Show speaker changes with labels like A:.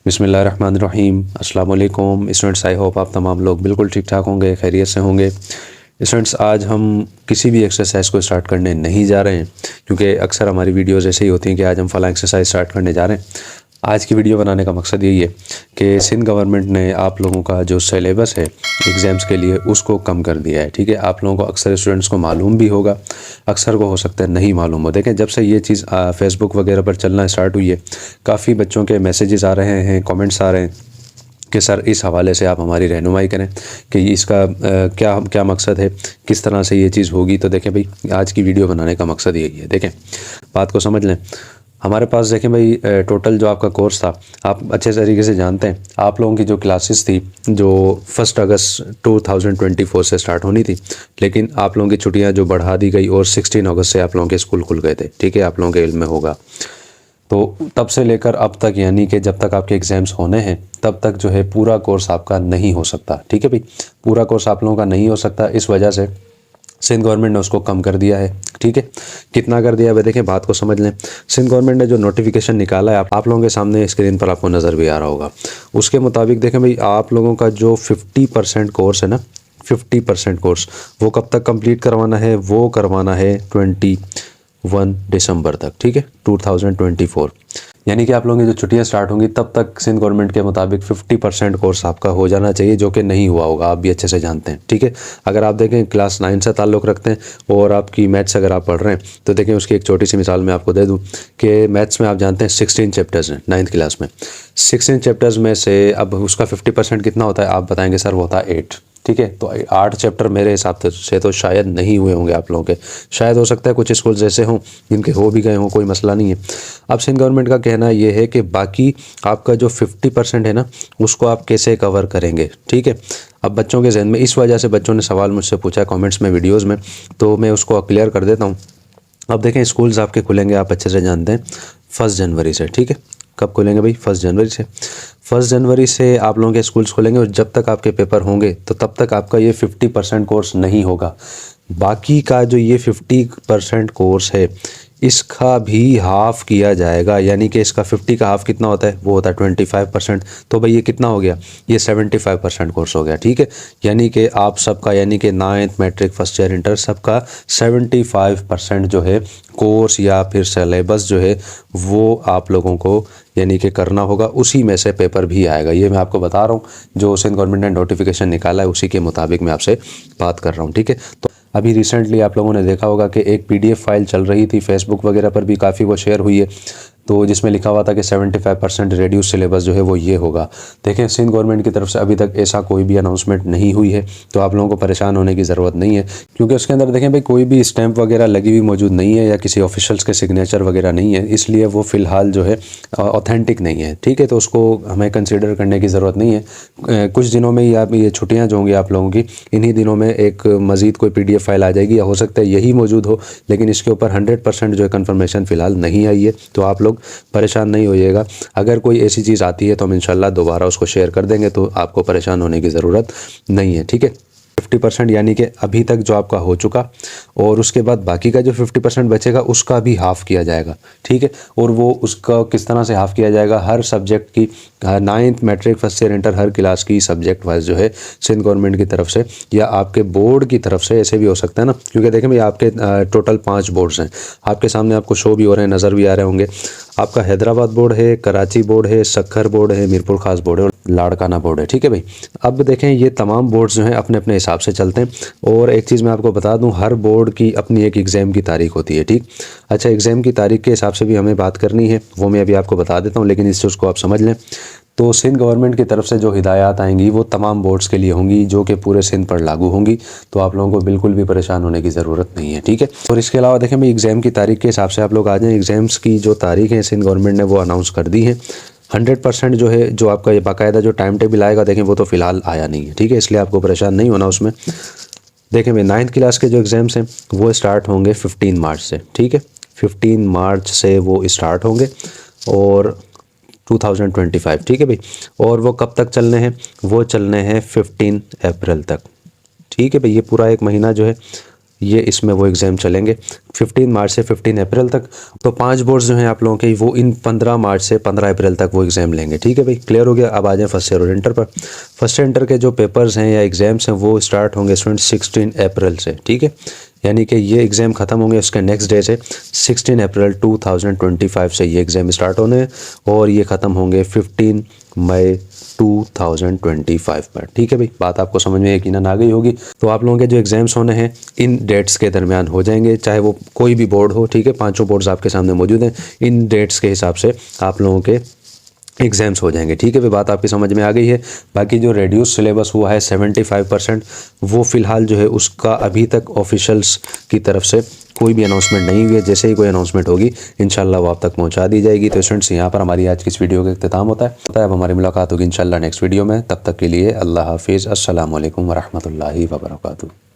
A: बिस्मिल्लाहिर्रहमानिर्रहीम। अस्सलाम वालेकुम स्टूडेंट्स, आई होप आप तमाम लोग बिल्कुल ठीक ठाक होंगे, खैरियत से होंगे। स्टूडेंट्स, आज हम किसी भी एक्सरसाइज को स्टार्ट करने नहीं जा रहे हैं, क्योंकि अक्सर हमारी वीडियोस ऐसे ही होती हैं कि आज हम फ़लाँ एक्सरसाइज स्टार्ट करने जा रहे हैं। आज की वीडियो बनाने का मकसद यही है कि सिंध गवर्नमेंट ने आप लोगों का जो सिलेबस है एग्ज़ाम्स के लिए उसको कम कर दिया है। ठीक है, आप लोगों को अक्सर स्टूडेंट्स को मालूम भी होगा, अक्सर को हो सकता है नहीं मालूम हो। देखें, जब से ये चीज़ फेसबुक वगैरह पर चलना स्टार्ट हुई है, काफ़ी बच्चों के मैसेजेस आ रहे हैं, कमेंट्स आ रहे हैं कि सर इस हवाले से आप हमारी रहनुमाई करें कि इसका क्या क्या मकसद है, किस तरह से ये चीज़ होगी। तो देखें भाई, आज की वीडियो बनाने का मकसद यही है। देखें, बात को समझ लें। हमारे पास देखें भाई, टोटल जो आपका कोर्स था, आप अच्छे तरीके से जानते हैं, आप लोगों की जो क्लासेस थी जो 1 अगस्त 2024 से स्टार्ट होनी थी, लेकिन आप लोगों की छुट्टियां जो बढ़ा दी गई और 16 अगस्त से आप लोगों के स्कूल खुल गए थे। ठीक है, आप लोगों के इल्म में होगा। तो तब से लेकर अब तक, यानी कि जब तक आपके एग्ज़ाम्स होने हैं तब तक जो है पूरा कोर्स आपका नहीं हो सकता। ठीक है भाई, पूरा कोर्स आप लोगों का नहीं हो सकता। इस वजह से सिंध गवर्नमेंट ने उसको कम कर दिया है। ठीक है, कितना कर दिया है देखें, बात को समझ लें। सिंध गवर्नमेंट ने जो नोटिफिकेशन निकाला है, आप लोगों के सामने स्क्रीन पर आपको नज़र भी आ रहा होगा, उसके मुताबिक देखें भाई, आप लोगों का जो 50% कोर्स है ना, 50% कोर्स वो कब तक कंप्लीट करवाना है? वो करवाना है 21 दिसंबर तक। ठीक है, 2024, यानी कि आप लोगों की जो छुट्टियां स्टार्ट होंगी तब तक सिंध गवर्नमेंट के मुताबिक 50% कोर्स आपका हो जाना चाहिए, जो कि नहीं हुआ होगा, आप भी अच्छे से जानते हैं। ठीक है, अगर आप देखें क्लास 9 से ताल्लुक़ रखते हैं और आपकी मैथ्स अगर आप पढ़ रहे हैं तो देखें, उसकी एक छोटी सी मिसाल मैं आपको दे दूं कि मैथ्स में आप जानते हैं 16 चैप्टर्स हैं 9th क्लास में। 16 चैप्टर्स में से अब उसका 50% कितना होता है? आप बताएंगे सर वो होता है 8। ठीक है, तो 8 चैप्टर मेरे हिसाब से तो शायद नहीं हुए होंगे आप लोगों के। शायद हो सकता है कुछ स्कूल ऐसे हों जिनके हो भी गए हों, कोई मसला नहीं है। अब सिंध गवर्नमेंट का कहना ये है कि बाकी आपका जो 50% है ना, उसको आप कैसे कवर करेंगे। ठीक है, अब बच्चों के जहन में, इस वजह से बच्चों ने सवाल मुझसे पूछा कमेंट्स में, वीडियोज़ में, तो मैं उसको क्लियर कर देता हूँ। अब देखें, स्कूल्स आपके खुलेंगे, आप अच्छे से जानते हैं, 1 जनवरी से। ठीक है, कब खुलेंगे भाई? 1 जनवरी से। 1 जनवरी से आप लोगों के स्कूल्स खुलेंगे और जब तक आपके पेपर होंगे तो तब तक आपका ये 50% कोर्स नहीं होगा। बाकी का जो ये 50% कोर्स है, इसका भी हाफ़ किया जाएगा, यानी कि इसका 50 का हाफ़ कितना होता है? वो होता है 25%। तो भाई ये कितना हो गया? ये 75% कोर्स हो गया। ठीक है, यानी कि आप सबका, यानी कि 9th matric, first year inter, सबका 75% जो है कोर्स या फिर सिलेबस जो है वो आप लोगों को यानी कि करना होगा। उसी में से पेपर भी आएगा। ये मैं आपको बता रहा हूँ, जो सिंध गवर्नमेंट ने नोटिफिकेशन निकाला है उसी के मुताबिक मैं आपसे बात कर रहा हूँ। ठीक है, तो अभी रिसेंटली आप लोगों ने देखा होगा कि एक PDF फाइल चल रही थी, फेसबुक वगैरह पर भी काफ़ी वो शेयर हुई है, तो जिसमें लिखा हुआ था कि 75% रेड्यूस सिलेबस जो है वो ये होगा। देखें, सिंध गवर्नमेंट की तरफ से अभी तक ऐसा कोई भी अनाउंसमेंट नहीं हुई है, तो आप लोगों को परेशान होने की ज़रूरत नहीं है, क्योंकि उसके अंदर देखें भाई, कोई भी स्टैंप वगैरह लगी हुई मौजूद नहीं है या किसी ऑफिशियल्स के सिग्नेचर वगैरह नहीं है, इसलिए वो फ़िलहाल जो है ऑथेंटिक नहीं है। ठीक है, तो उसको हमें कंसिडर करने की ज़रूरत नहीं है। कुछ दिनों में ही आप ये छुट्टियाँ जो होंगी आप लोगों की, इन्हीं दिनों में एक मज़ीद कोई PDF फाइल आ जाएगी, या हो सकता है यही मौजूद हो, लेकिन इसके ऊपर 100% जो है कन्फर्मेशन फ़िलहाल नहीं आई है। तो आप लोग परेशान नहीं होइएगा। अगर कोई ऐसी चीज़ आती है तो हम इंशाल्लाह दोबारा उसको शेयर कर देंगे, तो आपको परेशान होने की ज़रूरत नहीं है। ठीक है, 50% यानी कि अभी तक जो आपका हो चुका, और उसके बाद बाकी का जो 50% बचेगा उसका भी हाफ़ किया जाएगा। ठीक है, और वो उसका किस तरह से हाफ़ किया जाएगा? हर सब्जेक्ट की, 9th matric, first year inter, हर क्लास की सब्जेक्ट वाइज जो है सिंध गवर्नमेंट की तरफ से या आपके बोर्ड की तरफ से, ऐसे भी हो सकता है ना, क्योंकि देखें भाई, आपके टोटल 5 बोर्ड्स हैं, आपके सामने आपको शो भी हो रहे हैं, नज़र भी आ रहे होंगे। आपका हैदराबाद बोर्ड है, कराची बोर्ड है, सक्खर बोर्ड है, मीरपुर खास बोर्ड है और लाड़काना बोर्ड है। ठीक है भाई, अब देखें, ये तमाम बोर्ड्स जो हैं अपने अपने हिसाब से चलते हैं। और एक चीज़ मैं आपको बता दूं, हर बोर्ड की अपनी एक एग्ज़ाम की तारीख होती है। ठीक, अच्छा, एग्ज़ाम की तारीख के हिसाब से भी हमें बात करनी है, वो मैं अभी आपको बता देता हूँ, लेकिन इस चीज़ को आप समझ लें। तो सिंध गवर्नमेंट की तरफ से जो हिदायत आएंगी वो तमाम बोर्ड्स के लिए होंगी, जो कि पूरे सिंध पर लागू होंगी, तो आप लोगों को बिल्कुल भी परेशान होने की ज़रूरत नहीं है। ठीक है, और इसके अलावा देखें भाई, एग्ज़ाम की तारीख के हिसाब से आप लोग आ जाएँ। एग्ज़ाम्स की जो तारीख है सिंध गवर्नमेंट ने वो अनाउंस कर दी है। 100% जो है, जो आपका ये बाकायदा जो टाइम टेबल आएगा, देखें वो तो फ़िलहाल आया नहीं है। ठीक है, इसलिए आपको परेशान नहीं होना उसमें। देखें भाई, 9th क्लास के जो एग्ज़ाम्स हैं वो स्टार्ट होंगे 15 मार्च से। ठीक है, 15 मार्च से वो स्टार्ट होंगे और 2025। ठीक है भाई, और वो कब तक चलने हैं? वो चलने हैं 15 अप्रैल तक। ठीक है भाई, ये पूरा एक महीना जो है ये इसमें वो एग्ज़ाम चलेंगे 15 मार्च से 15 अप्रैल तक। तो 5 बोर्ड्स जो हैं आप लोगों के वो इन 15 मार्च से 15 अप्रैल तक वो एग्ज़ाम लेंगे। ठीक है भाई, क्लियर हो गया। अब आ जाए फर्स्ट ईयर और इंटर पर। फर्स्ट इंटर के जो पेपर्स हैं या एग्ज़ाम्स हैं वो स्टार्ट होंगे स्टूडेंट 16 अप्रैल से। ठीक है, यानी कि ये एग्ज़ाम ख़त्म होंगे उसके नेक्स्ट डे से 16 अप्रैल 2025 से ये एग्ज़ाम स्टार्ट होने हैं और ये ख़त्म होंगे 15 मई 2025 पर। ठीक है भाई, बात आपको समझ में यकीनन आ गई होगी। तो आप लोगों के जो एग्ज़ाम्स होने हैं इन डेट्स के दरमियान हो जाएंगे, चाहे वो कोई भी बोर्ड हो। ठीक है, पांचों बोर्ड्स आपके सामने मौजूद हैं, इन डेट्स के हिसाब से आप लोगों के एग्ज़ाम्स हो जाएंगे। ठीक है भाई, बात आपकी समझ में आ गई है। बाकी जो रेड्यूस सिलेबस हुआ है 75%, वो फ़िलहाल जो है उसका अभी तक ऑफिशियल्स की तरफ से कोई भी अनाउंसमेंट नहीं हुई है। जैसे ही कोई अनाउंसमेंट होगी इंशाल्लाह वो आप तक पहुंचा दी जाएगी। तो स्टूडेंट्स, यहाँ पर हमारी आज की इस वीडियो का इख्तिताम होता है। अब हमारी मुलाकात होगी इंशाल्लाह नेक्स्ट वीडियो में। तब तक के लिए अल्लाह हाफिज़। अस्सलामु अलैकुम वरहमतुल्लाहि वबरकातुहू।